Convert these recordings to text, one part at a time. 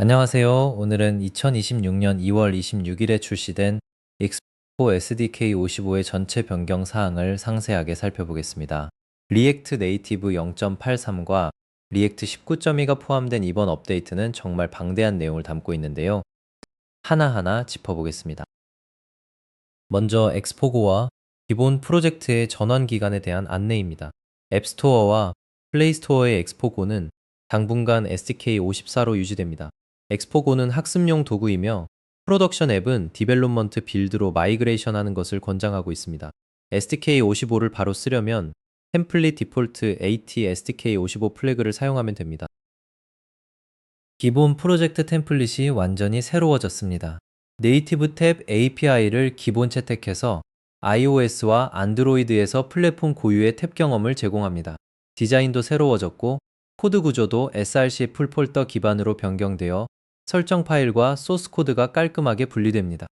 안녕하세요. 오늘은 2026년 2월 26일에 출시된 익스포 SDK 55의 전체 변경 사항을 상세하게 살펴보겠습니다. 리액트 네이티브 0.83과 리액트 19.2가 포함된 이번 업데이트는 정말 방대한 내용을 담고 있는데요. 하나하나 짚어보겠습니다. 먼저 엑스포고와 기본 프로젝트의 전환 기간에 대한 안내입니다. 앱스토어와 플레이스토어의 엑스포고는 당분간 SDK 54로 유지됩니다. 엑스포고는 학습용 도구이며 프로덕션 앱은 디벨롭먼트 빌드로 마이그레이션 하는 것을 권장하고 있습니다. SDK 55를 바로 쓰려면 템플릿 디폴트 AT SDK 55 플래그를 사용하면 됩니다. 기본 프로젝트 템플릿이 완전히 새로워졌습니다. 네이티브 탭 API를 기본 채택해서 iOS와 안드로이드에서 플랫폼 고유의 탭 경험을 제공합니다. 디자인도 새로워졌고 코드 구조도 src 풀폴더 기반으로 변경되어 설정 파일과 소스 코드가 깔끔하게 분리됩니다.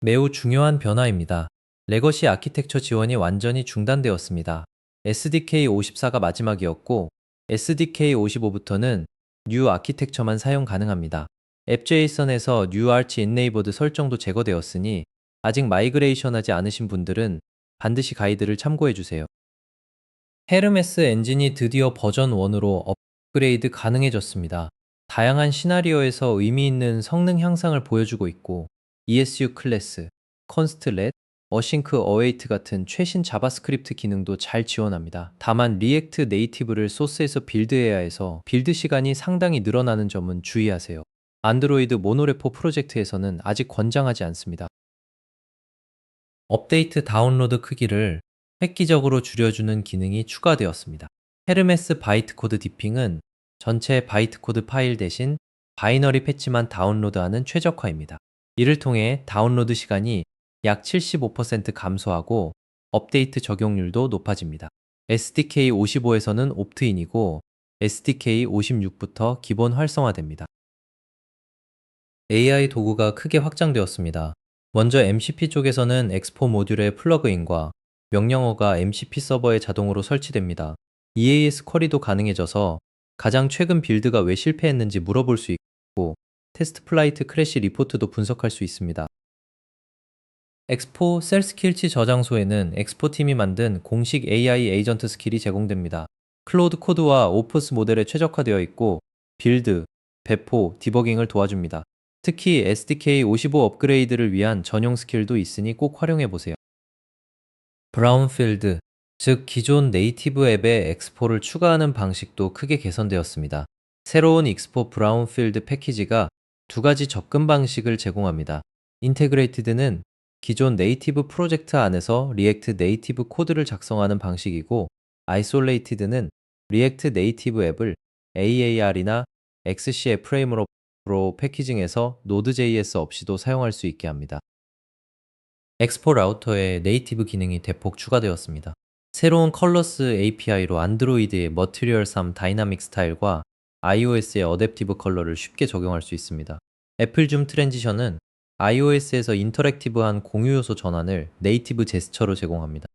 매우 중요한 변화입니다. 레거시 아키텍처 지원이 완전히 중단되었습니다. SDK 54가 마지막이었고 SDK 55부터는 뉴 아키텍처만 사용 가능합니다. 앱JSON에서 뉴 아치 인네이버드 설정도 제거되었으니 아직 마이그레이션하지 않으신 분들은 반드시 가이드를 참고해 주세요. 헤르메스 엔진이 드디어 버전 1으로 업그레이드 가능해졌습니다. 다양한 시나리오에서 의미 있는 성능 향상을 보여주고 있고 ESU 클래스, 컨스트렛, 어싱크 어웨이트 같은 최신 자바스크립트 기능도 잘 지원합니다. 다만 리액트 네이티브를 소스에서 빌드해야 해서 빌드 시간이 상당히 늘어나는 점은 주의하세요. 안드로이드 모노레포 프로젝트에서는 아직 권장하지 않습니다. 업데이트 다운로드 크기를 획기적으로 줄여주는 기능이 추가되었습니다. 헤르메스 바이트 코드 디핑은 전체 바이트 코드 파일 대신 바이너리 패치만 다운로드하는 최적화입니다. 이를 통해 다운로드 시간이 약 75% 감소하고 업데이트 적용률도 높아집니다. SDK 55에서는 옵트인이고 SDK 56부터 기본 활성화됩니다. AI 도구가 크게 확장되었습니다. 먼저 MCP 쪽에서는 엑스포 모듈의 플러그인과 명령어가 MCP 서버에 자동으로 설치됩니다. EAS 쿼리도 가능해져서 가장 최근 빌드가 왜 실패했는지 물어볼 수 있고 테스트 플라이트 크래시 리포트도 분석할 수 있습니다. 엑스포 셀 스킬치 저장소에는 엑스포 팀이 만든 공식 AI 에이전트 스킬이 제공됩니다. 클로드 코드와 오프스 모델에 최적화되어 있고 빌드, 배포, 디버깅을 도와줍니다. 특히 SDK 55 업그레이드를 위한 전용 스킬도 있으니 꼭 활용해 보세요. 브라운필드, 즉 기존 네이티브 앱에 엑스포를 추가하는 방식도 크게 개선되었습니다. 새로운 익스포 브라운필드 패키지가 두 가지 접근 방식을 제공합니다. 인테그레이티드는 기존 네이티브 프로젝트 안에서 리액트 네이티브 코드를 작성하는 방식이고 아이솔레이티드는 리액트 네이티브 앱을 AAR이나 XCF 프레임워크로 패키징해서 Node.js 없이도 사용할 수 있게 합니다. 엑스포 라우터에 네이티브 기능이 대폭 추가되었습니다. 새로운 컬러스 API로 안드로이드의 머티리얼 3 다이나믹 스타일과 iOS의 어댑티브 컬러를 쉽게 적용할 수 있습니다. 애플 줌 트랜지션은 iOS에서 인터랙티브한 공유 요소 전환을 네이티브 제스처로 제공합니다.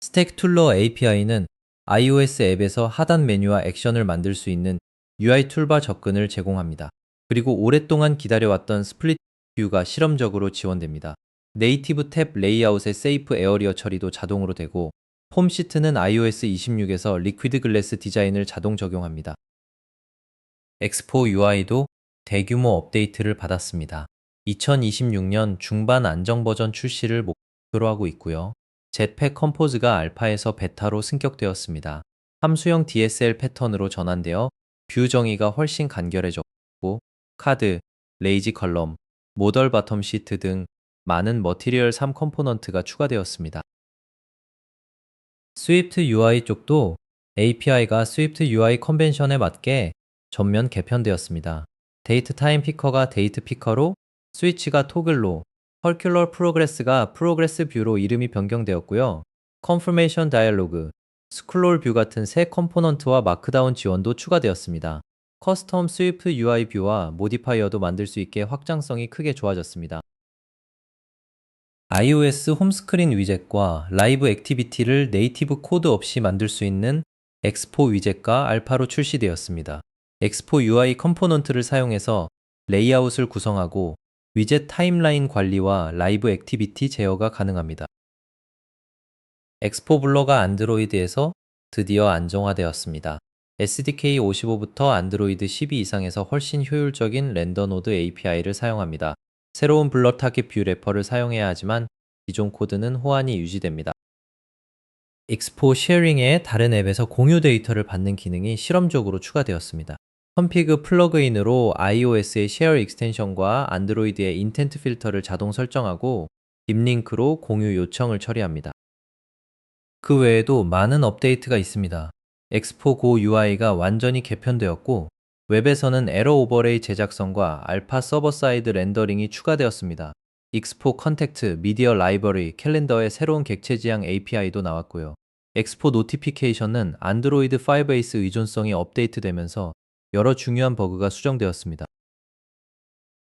스택 툴러 API는 iOS 앱에서 하단 메뉴와 액션을 만들 수 있는 UI 툴바 접근을 제공합니다. 그리고 오랫동안 기다려왔던 스플릿 뷰가 실험적으로 지원됩니다. 네이티브 탭 레이아웃의 세이프 에어리어 처리도 자동으로 되고 폼 시트는 iOS 26에서 리퀴드 글래스 디자인을 자동 적용합니다. 엑스포 UI도 대규모 업데이트를 받았습니다. 2026년 중반 안정 버전 출시를 목표로 하고 있고요. jetpack 컴포즈가 알파에서 베타로 승격되었습니다. 함수형 DSL 패턴으로 전환되어 뷰 정의가 훨씬 간결해졌고 카드, 레이지 컬럼, 모덜 바텀 시트 등 많은 머티리얼 3 컴포넌트가 추가되었습니다. 스위프트 UI 쪽도 API가 스위프트 UI 컨벤션에 맞게 전면 개편되었습니다. 데이트 타임 피커가 데이트 피커로, 스위치가 토글로, 펄큘러 프로그레스가 프로그레스 뷰로 이름이 변경되었고요. 컨퍼메이션 다이얼로그, 스크롤 뷰 같은 새 컴포넌트와 마크다운 지원도 추가되었습니다. 커스텀 스위프트 UI 뷰와 모디파이어도 만들 수 있게 확장성이 크게 좋아졌습니다. iOS 홈스크린 위젯과 라이브 액티비티를 네이티브 코드 없이 만들 수 있는 엑스포 위젯과 알파로 출시되었습니다. 엑스포 UI 컴포넌트를 사용해서 레이아웃을 구성하고 위젯 타임라인 관리와 라이브 액티비티 제어가 가능합니다. 엑스포 블러가 안드로이드에서 드디어 안정화되었습니다. SDK 55부터 안드로이드 12 이상에서 훨씬 효율적인 렌더 노드 API를 사용합니다. 새로운 블러 타깃 뷰 래퍼를 사용해야 하지만 기존 코드는 호환이 유지됩니다. 엑스포 쉐어링에 다른 앱에서 공유 데이터를 받는 기능이 실험적으로 추가되었습니다. 컴피그 플러그인으로 iOS의 쉐어 익스텐션과 안드로이드의 인텐트 필터를 자동 설정하고 딥링크로 공유 요청을 처리합니다. 그 외에도 많은 업데이트가 있습니다. 엑스포 고 UI가 완전히 개편되었고 웹에서는 에러 오버레이 제작성과 알파 서버 사이드 렌더링이 추가되었습니다. 엑스포 컨택트, 미디어 라이브러리, 캘린더의 새로운 객체 지향 API도 나왔고요. 엑스포 노티피케이션은 안드로이드 5 베이스 의존성이 업데이트되면서 여러 중요한 버그가 수정되었습니다.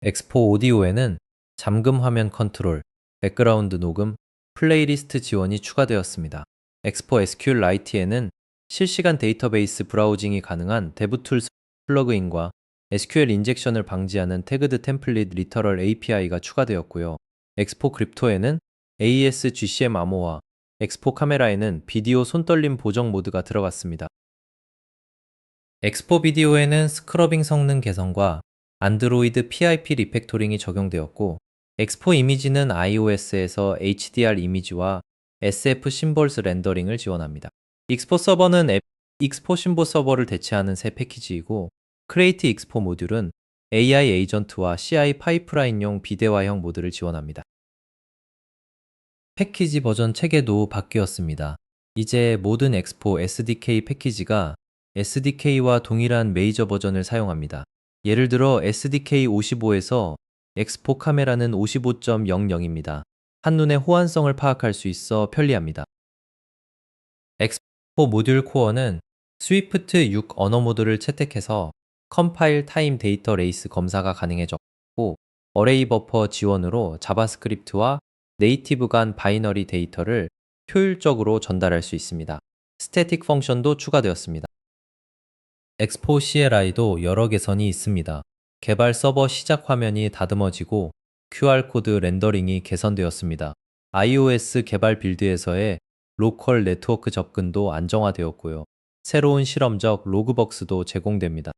엑스포 오디오에는 잠금 화면 컨트롤, 백그라운드 녹음, 플레이리스트 지원이 추가되었습니다. 엑스포 SQLite에는 실시간 데이터베이스 브라우징이 가능한 데브툴스 플러그인과 SQL 인젝션을 방지하는 태그드 템플릿 리터럴 API가 추가되었고요. 엑스포 크립토에는 AES GCM 암호화, 엑스포 카메라에는 비디오 손떨림 보정 모드가 들어갔습니다. 엑스포 비디오에는 스크러빙 성능 개선과 안드로이드 PIP 리팩토링이 적용되었고 엑스포 이미지는 iOS에서 HDR 이미지와 SF 심볼스 렌더링을 지원합니다. 익스포 서버는 익스포 심볼 서버를 대체하는 새 패키지이고 크레이트 익스포 모듈은 AI 에이전트와 CI 파이프라인용 비대화형 모드를 지원합니다. 패키지 버전 체계도 바뀌었습니다. 이제 모든 엑스포 SDK 패키지가 SDK와 동일한 메이저 버전을 사용합니다. 예를 들어 SDK 55에서 엑스포 카메라는 55.00입니다. 한눈에 호환성을 파악할 수 있어 편리합니다. 엑스포 모듈 코어는 스위프트 6 언어 모드를 채택해서 컴파일 타임 데이터 레이스 검사가 가능해졌고 어레이 버퍼 지원으로 자바스크립트와 네이티브 간 바이너리 데이터를 효율적으로 전달할 수 있습니다. 스태틱 펑션도 추가되었습니다. 엑스포 CLI도 여러 개선이 있습니다. 개발 서버 시작 화면이 다듬어지고 QR코드 렌더링이 개선되었습니다. iOS 개발 빌드에서의 로컬 네트워크 접근도 안정화되었고요. 새로운 실험적 로그벅스도 제공됩니다.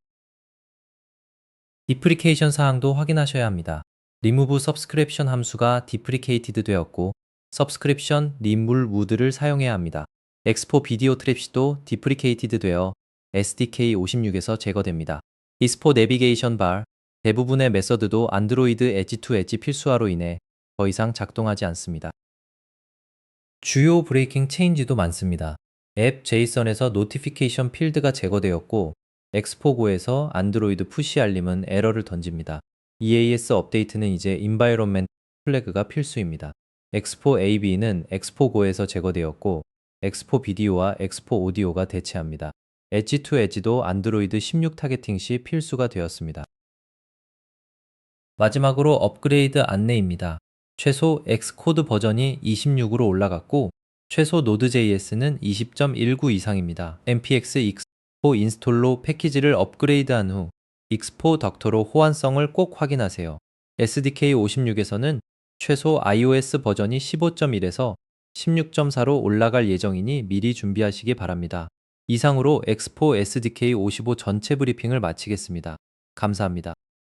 디프리케이션 사항도 확인하셔야 합니다. 리무브 서브스크립션 함수가 디프리케이티드 되었고 서브스크립션 리물우드를 사용해야 합니다. 엑스포 비디오 트랩시도 디프리케이티드 되어 SDK 56에서 제거됩니다. 익스포 내비게이션 바 대부분의 메서드도 안드로이드 엣지 투 엣지 필수화로 인해 더 이상 작동하지 않습니다. 주요 브레이킹 체인지도 많습니다. 앱 제이선에서 노티피케이션 필드가 제거되었고 엑스포고에서 안드로이드 푸시 알림은 에러를 던집니다. EAS 업데이트는 이제 인바이런멘트 플래그가 필수입니다. 엑스포 AB는 엑스포고에서 제거되었고 엑스포 비디오와 엑스포 오디오가 대체합니다. 엣지 투 엣지도 안드로이드 16 타겟팅 시 필수가 되었습니다. 마지막으로 업그레이드 안내입니다. 최소 엑스코드 버전이 26으로 올라갔고 최소 노드.js는 20.19 이상입니다. npx 익스포 인스톨로 패키지를 업그레이드한 후 익스포 덕터로 호환성을 꼭 확인하세요. SDK 56에서는 최소 iOS 버전이 15.1에서 16.4로 올라갈 예정이니 미리 준비하시기 바랍니다. 이상으로 엑스포 SDK 55 전체 브리핑을 마치겠습니다. 감사합니다.